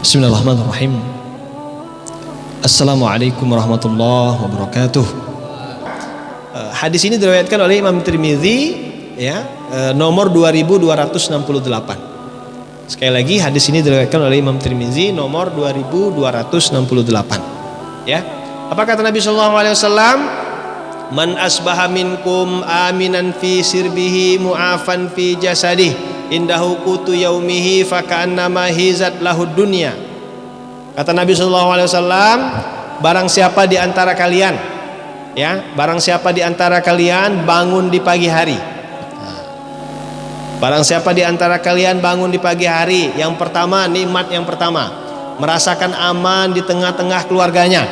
Bismillahirrahmanirrahim. Assalamualaikum warahmatullahi wabarakatuh. Hadis ini diriwayatkan oleh Imam Tirmidzi, ya, nomor 2268. Sekali lagi, hadis ini diriwayatkan oleh Imam Tirmidzi nomor 2268. Ya. Apa kata Nabi sallallahu alaihi wasallam? Man asbaha minkum aminan fi sirbihi mu'afan fi jasadih indahu qutu yaumihi faka'annama hizat lahud dunya. Kata Nabi sallallahu alaihi wasallam, barang siapa di antara kalian, ya, barang siapa di antara kalian bangun di pagi hari. Barang siapa di antara kalian bangun di pagi hari, yang pertama, nikmat yang pertama, merasakan aman di tengah-tengah keluarganya.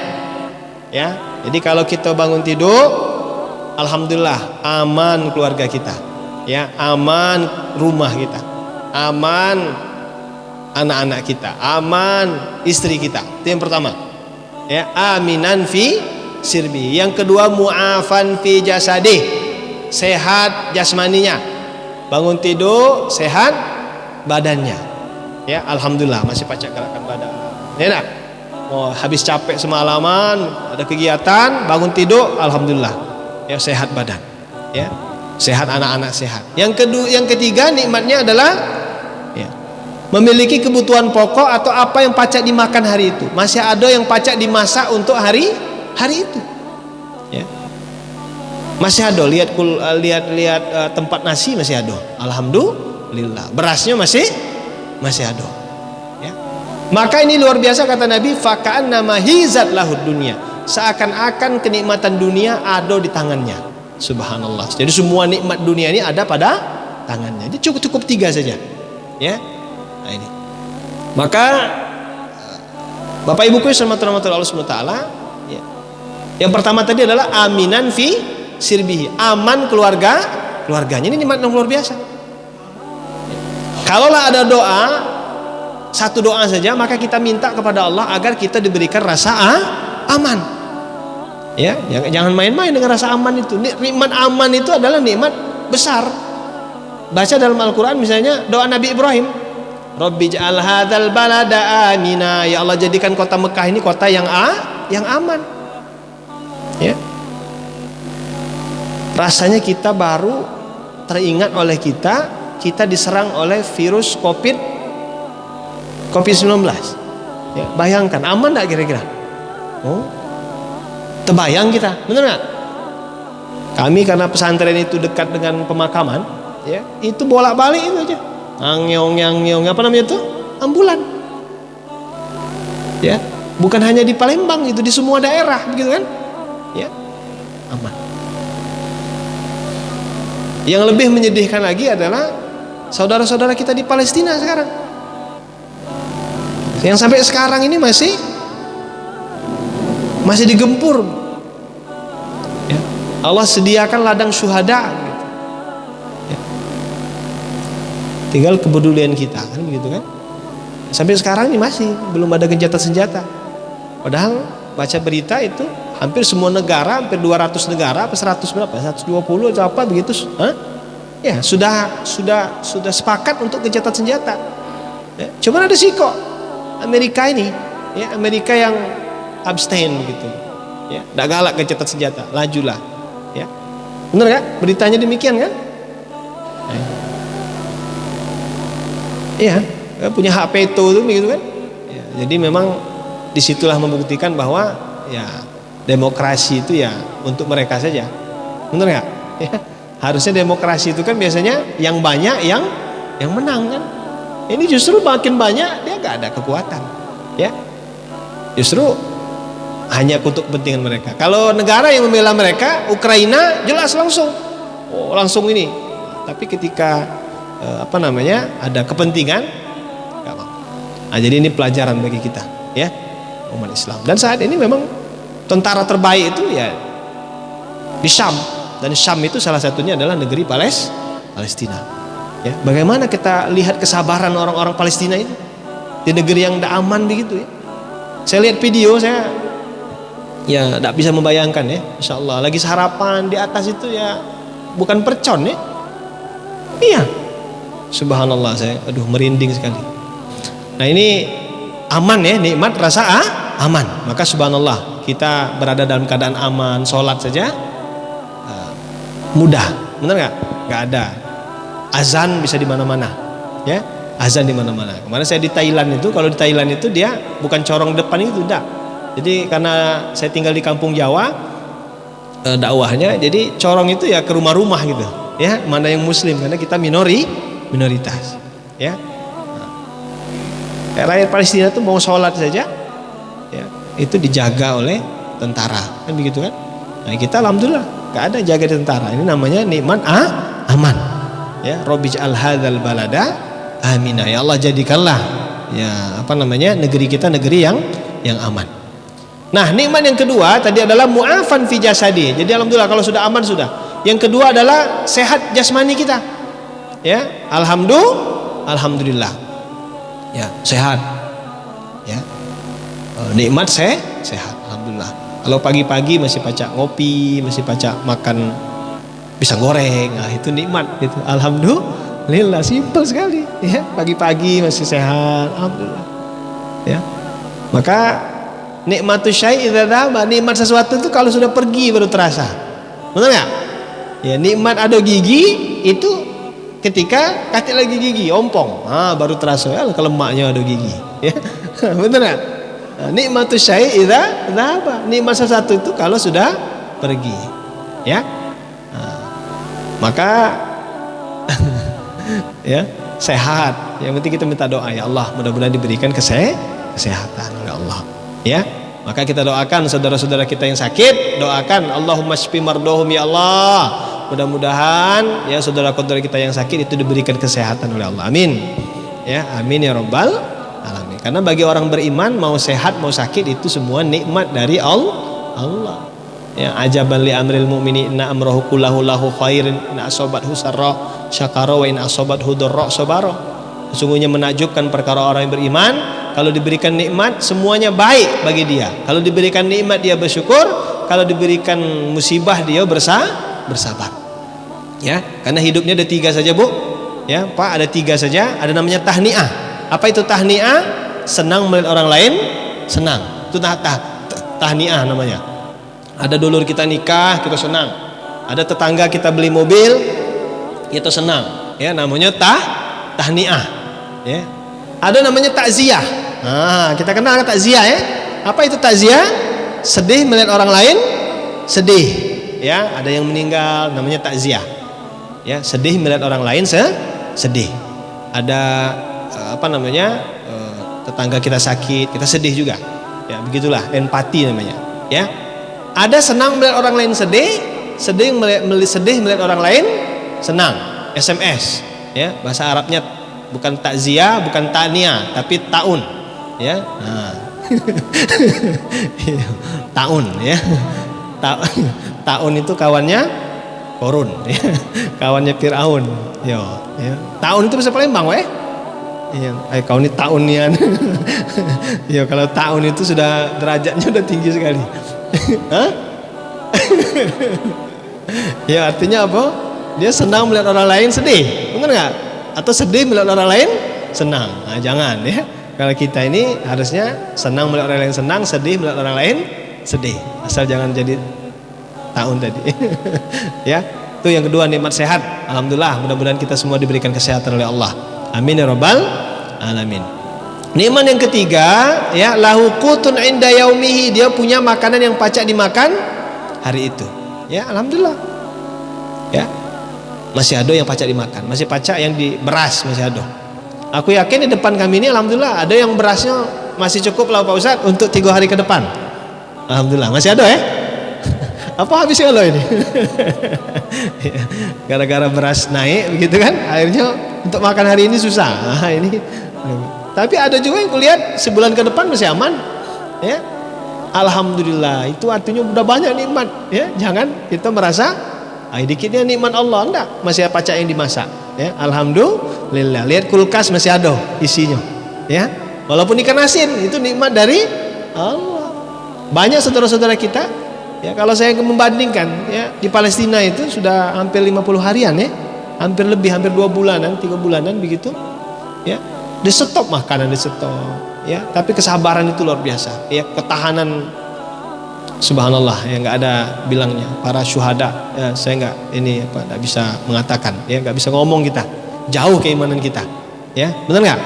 Ya, jadi kalau kita bangun tidur, alhamdulillah aman keluarga kita, ya, aman rumah kita, aman anak-anak kita, aman istri kita. Itu yang pertama, ya, aminan fi sirbi. Yang kedua, mu'afan fi jasadih, sehat jasmaninya, bangun tidur sehat badannya, ya, alhamdulillah masih pacak gerakan badan, ya, nak? Oh, habis capek semalaman, ada kegiatan, bangun tidur, alhamdulillah, ya, sehat badan, ya, sehat anak-anak sehat. Yang kedua, yang ketiga nikmatnya adalah, ya, memiliki kebutuhan pokok atau apa yang pacak dimakan hari itu. Masih ada yang pacak dimasak untuk hari itu, ya. Masih ada, lihat tempat nasi masih ada, alhamdulillah. Berasnya masih ada. Maka ini luar biasa, kata Nabi, faka'annama hizat lahud dunya, seakan-akan kenikmatan dunia ada di tangannya. Subhanallah. Jadi semua nikmat dunia ini ada pada tangannya. Jadi cukup 3 saja, ya. Nah, ini. Maka Bapak Ibuku yang dirahmati Allah Subhanahu wa taala, ya. Yang pertama tadi adalah aminan fi sirbihi, aman keluarganya. Ini nikmat yang luar biasa. Kalaulah ada doa, satu doa saja, maka kita minta kepada Allah agar kita diberikan rasa aman. Ya, jangan main-main dengan rasa aman itu. Nikmat aman itu adalah nikmat besar. Baca dalam Al-Quran misalnya doa Nabi Ibrahim, Rabbi ja'al hadzal balada amina, ya Allah jadikan kota Mekah ini kota yang aman. Ya. Rasanya kita baru teringat oleh kita diserang oleh virus COVID-19. Ya, bayangkan, aman tak kira-kira? Oh, terbayang kita, benar nggak? Kami karena pesantren itu dekat dengan pemakaman, ya, itu bolak-balik itu aja, angyong, apa namanya itu, ambulan. Ya, bukan hanya di Palembang, itu di semua daerah, begitu kan? Ya, aman. Yang lebih menyedihkan lagi adalah saudara-saudara kita di Palestina sekarang, yang sampai sekarang ini masih digempur, ya. Allah sediakan ladang syuhada, gitu. Ya. Tinggal kepedulian kita, kan begitu kan? Sampai sekarang ini masih belum ada gencatan senjata. Padahal baca berita itu hampir semua negara, hampir 200 negara, apa 100 berapa? 120 atau apa begitu? Ya, sudah sepakat untuk gencatan senjata. Ya, cuman ada sih kok Amerika ini, ya, Amerika yang abstain gitu, ya, tidak galak gencatan senjata, lajulah, ya, benar nggak? Beritanya demikian kan? Iya, punya hak veto itu begitu kan? Ya, jadi memang disitulah membuktikan bahwa, ya, demokrasi itu ya untuk mereka saja, benar nggak? Ya, harusnya demokrasi itu kan biasanya yang banyak yang menang kan? Ini justru makin banyak dia gak ada kekuatan, ya, justru hanya untuk kepentingan mereka. Kalau negara yang membela mereka, Ukraina jelas langsung ini. Tapi ketika ada kepentingan, gak mau. Nah, jadi ini pelajaran bagi kita, ya, umat Islam. Dan saat ini memang tentara terbaik itu ya di Syam, dan Syam itu salah satunya adalah negeri Palestina. Ya, bagaimana kita lihat kesabaran orang-orang Palestina itu di negeri yang tidak aman begitu, ya. Saya lihat video, saya ya tidak bisa membayangkan, ya, Insya Allah lagi sarapan di atas itu, ya, bukan percon, ya. Iya, subhanallah, saya merinding sekali. Nah, ini aman ya, nikmat rasa aman. Maka subhanallah, kita berada dalam keadaan aman, sholat saja mudah, benar nggak? Nggak ada azan bisa di mana-mana, ya, azan di mana-mana. Kemarin saya di Thailand itu, kalau di Thailand itu dia bukan corong depan itu, enggak. Jadi karena saya tinggal di kampung Jawa, dakwahnya, jadi corong itu ya ke rumah-rumah gitu, ya, mana yang muslim, karena kita minoritas, ya. Rakyat Palestina itu mau sholat saja, ya, itu dijaga oleh tentara, kan begitu kan? Nah kita alhamdulillah nggak ada jaga di tentara. Ini namanya nikmat aman. Ya, Robbij'al hadzal balada aminah. Ya Allah, jadikanlah ya negeri kita negeri yang aman. Nah, nikmat yang kedua tadi adalah mu'afan fi jasadi. Jadi alhamdulillah kalau sudah aman sudah. Yang kedua adalah sehat jasmani kita. Ya, alhamdulillah. Ya, sehat. Ya. Nikmat sehat, alhamdulillah. Kalau pagi-pagi masih pacak ngopi, masih pacak makan pisang goreng, nah itu nikmat gitu. Alhamdulillah, simpel sekali ya. Pagi-pagi masih sehat, alhamdulillah. Ya. Maka nikmatus syai' idza dzaba, nikmat sesuatu itu kalau sudah pergi baru terasa. Benar enggak? Ya, nikmat ada gigi itu ketika katik lagi gigi ompong, baru terasa ya kalau emaknya ada gigi, ya. Benar enggak? Nikmatus syai' idza dzaba, nikmat sesuatu itu kalau sudah pergi, ya. Maka ya, sehat. Yang penting kita minta doa, ya Allah, mudah-mudahan diberikan kesehatan oleh Allah, ya. Maka kita doakan saudara-saudara kita yang sakit, doakan Allahumma shfi mardohum, ya Allah. Mudah-mudahan ya saudara-saudara kita yang sakit itu diberikan kesehatan oleh Allah. Amin. Ya, amin ya rabbal alamin. Karena bagi orang beriman mau sehat mau sakit itu semua nikmat dari Allah. Ya, ajaban li amril mu'mini inna amrahu kullahu lahu khairin in asobathu sarra syakara wa in asobathu dharra sabara. Sesungguhnya menakjubkan perkara orang yang beriman, kalau diberikan nikmat semuanya baik bagi dia. Kalau diberikan nikmat dia bersyukur, kalau diberikan musibah dia bersabar. Ya, karena hidupnya ada 3 saja, Bu. Ya, Pak, ada 3 saja. Ada namanya tahniah. Apa itu tahniah? Senang melihat orang lain senang. Itu tahniah namanya. Ada dulur kita nikah, kita senang. Ada tetangga kita beli mobil, kita senang. Ya, namanya tahniah. Ya. Ada namanya takziah. Nah, kita kenal takziah ya. Apa itu takziah? Sedih melihat orang lain sedih. Ya, ada yang meninggal, namanya takziah. Ya, sedih melihat orang lain sedih. Ada tetangga kita sakit, kita sedih juga. Ya, begitulah empati namanya. Ya. Ada senang melihat orang lain sedih melihat orang lain senang. SMS. Ya, bahasa Arabnya bukan takziah, bukan ta'niyah, tapi taun. Ya. Nah. Taun ya. Taun itu kawannya Korun, ya. Kawannya Fir'aun. Yo, ya. Taun itu bahasa Palembang, weh. Iya, kau ini taunian. Ya, kalau taun itu sudah derajatnya udah tinggi sekali. Hah? Ya, artinya apa? Dia senang melihat orang lain sedih, benar nggak? Atau sedih melihat orang lain senang. Nah, jangan ya. Kalau kita ini harusnya senang melihat orang lain senang, sedih melihat orang lain sedih. Asal jangan jadi tahun tadi. Ya, itu yang kedua, nikmat sehat. Alhamdulillah, mudah-mudahan kita semua diberikan kesehatan oleh Allah. Amin ya rabbal alamin. Nikmat yang ketiga, ya, lahu qutun inda yaumihi, dia punya makanan yang pacak dimakan hari itu. Ya, alhamdulillah. Ya. Masih ada yang pacak dimakan, masih pacak yang di beras masih ada. Aku yakin di depan kami ini alhamdulillah ada yang berasnya masih cukup lah Pak Ustadz untuk 3 hari ke depan. Alhamdulillah masih ada ya. Apa habisnya lo ini? Gara-gara beras naik begitu kan, akhirnya untuk makan hari ini susah. Nah, ini. Tapi ada juga yang kulihat sebulan ke depan masih aman. Ya. Alhamdulillah, itu artinya udah banyak nikmat. Ya, jangan kita merasa dikitnya nikmat Allah, enggak, masih apa yang dimasak. Ya, alhamdulillah. Lihat kulkas masih ada isinya. Ya. Walaupun ikan asin itu nikmat dari Allah. Banyak saudara-saudara kita. Ya, kalau saya membandingkan ya, di Palestina itu sudah hampir 50 harian ya. Hampir 2 bulanan, 3 bulanan begitu. Ya. Di stop makanan, di stop. ya, tapi kesabaran itu luar biasa, ya, ketahanan, subhanallah, ya, nggak ada bilangnya. Para syuhada, ya, saya nggak bisa mengatakan, ya, nggak bisa ngomong kita, jauh keimanan kita, ya, benar nggak?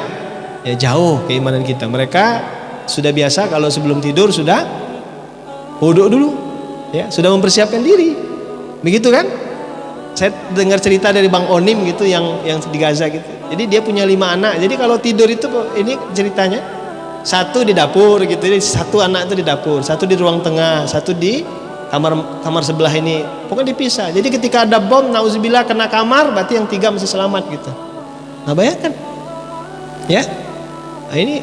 Ya, jauh keimanan kita. Mereka sudah biasa kalau sebelum tidur sudah wudhu dulu, ya, sudah mempersiapkan diri, begitu kan? Saya dengar cerita dari Bang Onim gitu yang di Gaza gitu. Jadi dia punya 5 anak. Jadi kalau tidur itu, ini ceritanya, satu di dapur gitu. Jadi satu anak itu di dapur, satu di ruang tengah, satu di kamar sebelah ini. Pokoknya dipisah. Jadi ketika ada bom, nauzubillah, kena kamar, berarti yang 3 masih selamat gitu. Nah, bayangkan, ya. Nah, ini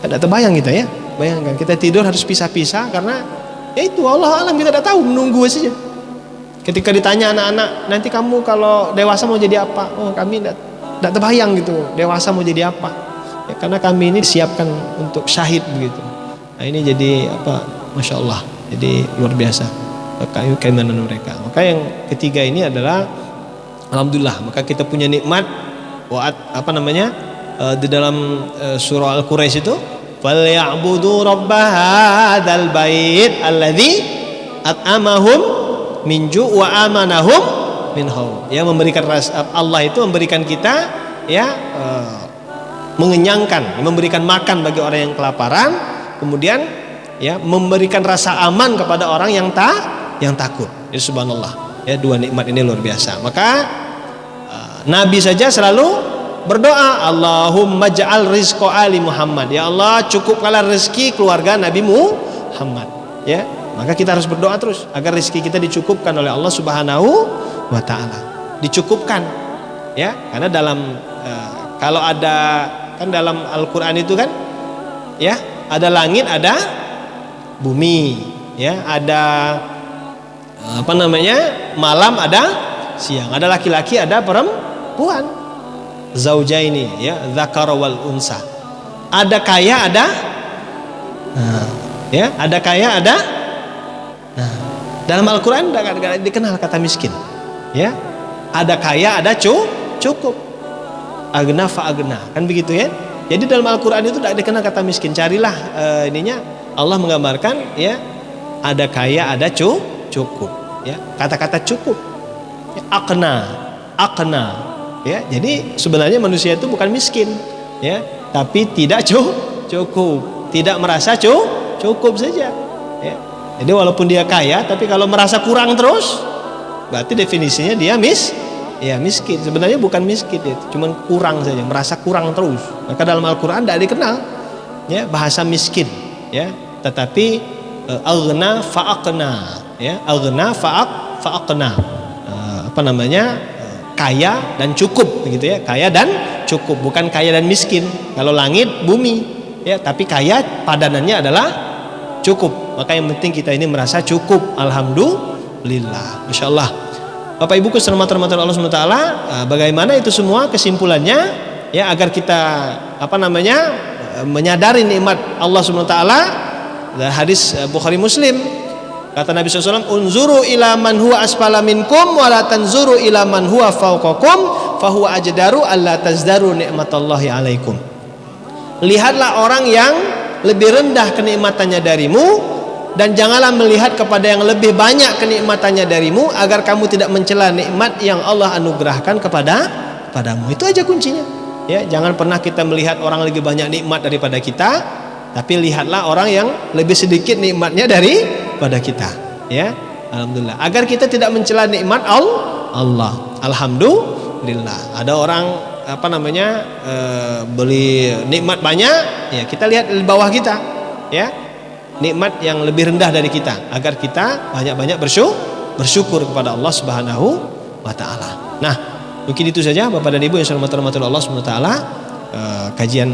tidak terbayang kita, ya. Bayangkan kita tidur harus pisah-pisah karena ya itu Allah alam, kita tidak tahu, menunggu saja. Ketika ditanya anak-anak, nanti kamu kalau dewasa mau jadi apa? Oh, kami tidak terbayang gitu, dewasa mau jadi apa? Ya, karena kami ini disiapkan untuk syahid begitu. Nah, ini jadi apa? Masya Allah, jadi luar biasa keimanan mereka. Maka yang ketiga ini adalah alhamdulillah. Maka kita punya nikmat, di dalam surah Al-Quraisy itu, "Falyabudu rabb hadzal bait alladzi at'amahum min ju' wa amanahum min khauf." Ya, memberikan Allah itu memberikan kita, ya, mengenyangkan, memberikan makan bagi orang yang kelaparan, kemudian, ya, memberikan rasa aman kepada orang yang takut. Ya, subhanallah, ya, 2 nikmat ini luar biasa. Maka Nabi saja selalu berdoa, Allahumma ja'al rizqa ali Muhammad, ya Allah, cukupkanlah rezeki keluarga Nabi Muhammad, ya. Maka kita harus berdoa terus agar rezeki kita dicukupkan oleh Allah Subhanahu wa taala. Dicukupkan, ya, karena dalam kalau ada, kan dalam Al-Qur'an itu kan, ya, ada langit, ada bumi, ya, ada malam, ada siang, ada laki-laki, ada perempuan, zaujaini, ya, dzakar wal unsa. Ada kaya, ada ya, ada kaya, ada. Nah, dalam Al-Quran tidak dikenal kata miskin, ya. Ada kaya, ada cukup, agna fa agna, kan begitu, ya. Jadi dalam Al-Quran itu tidak dikenal kata miskin. Carilah ininya, Allah menggambarkan, ya, ada kaya, ada cukup, ya. Kata-kata cukup, ya, akna, ya. Jadi sebenarnya manusia itu bukan miskin, ya, tapi tidak cukup, tidak merasa cukup saja, ya. Jadi walaupun dia kaya, tapi kalau merasa kurang terus, berarti definisinya dia miskin. Sebenarnya bukan miskin, itu cuma kurang saja, merasa kurang terus. Maka dalam Al-Quran tidak dikenal, ya, bahasa miskin, ya, tetapi aghna fa'aqna, ya, aghna fa'aqna, kaya dan cukup, begitu, ya, kaya dan cukup, bukan kaya dan miskin. Kalau langit, bumi, ya, tapi kaya padanannya adalah cukup. Maka yang penting kita ini merasa cukup, alhamdulillah, masya Allah. Bapak Ibu rahmatan Allah SWT, bagaimana itu semua kesimpulannya, ya, agar kita menyadari nikmat Allah SWT. Hadis Bukhari Muslim, kata Nabi SAW, unzuru ila man huwa asfala minkum wa la tanzuru ila man huwa fawqakum fahuwa ajdaru alla tazdaru ni'matallahi alaikum. Lihatlah orang yang lebih rendah kenikmatannya darimu, dan janganlah melihat kepada yang lebih banyak kenikmatannya darimu, agar kamu tidak mencela nikmat yang Allah anugerahkan kepadamu. Itu aja kuncinya, ya. Jangan pernah kita melihat orang lebih banyak nikmat daripada kita, tapi lihatlah orang yang lebih sedikit nikmatnya daripada kita, ya. Alhamdulillah, agar kita tidak mencela nikmat Allah. Alhamdulillah. Ada orang beli nikmat banyak, ya, kita lihat di bawah kita, ya, nikmat yang lebih rendah dari kita, agar kita banyak-banyak bersyukur kepada Allah Subhanahu wa taala. Nah, mungkin itu saja Bapak dan Ibu yang saya hormati Allah Subhanahu wa taala, kajian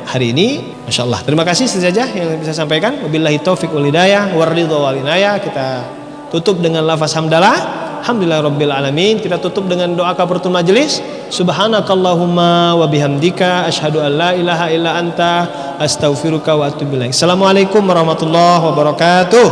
hari ini. Masya Allah, terima kasih saja yang bisa sampaikan. Wabillahi taufiq wal hidayah war ridha wal inayah. Kita tutup dengan lafaz hamdalah. Alhamdulillahirabbil alamin. Kita tutup dengan doa kafaratul majelis. Subhanakallahumma wa bihamdika asyhadu an la ilaha illa anta astaghfiruka wa atubu ilaik. Assalamualaikum warahmatullahi wabarakatuh.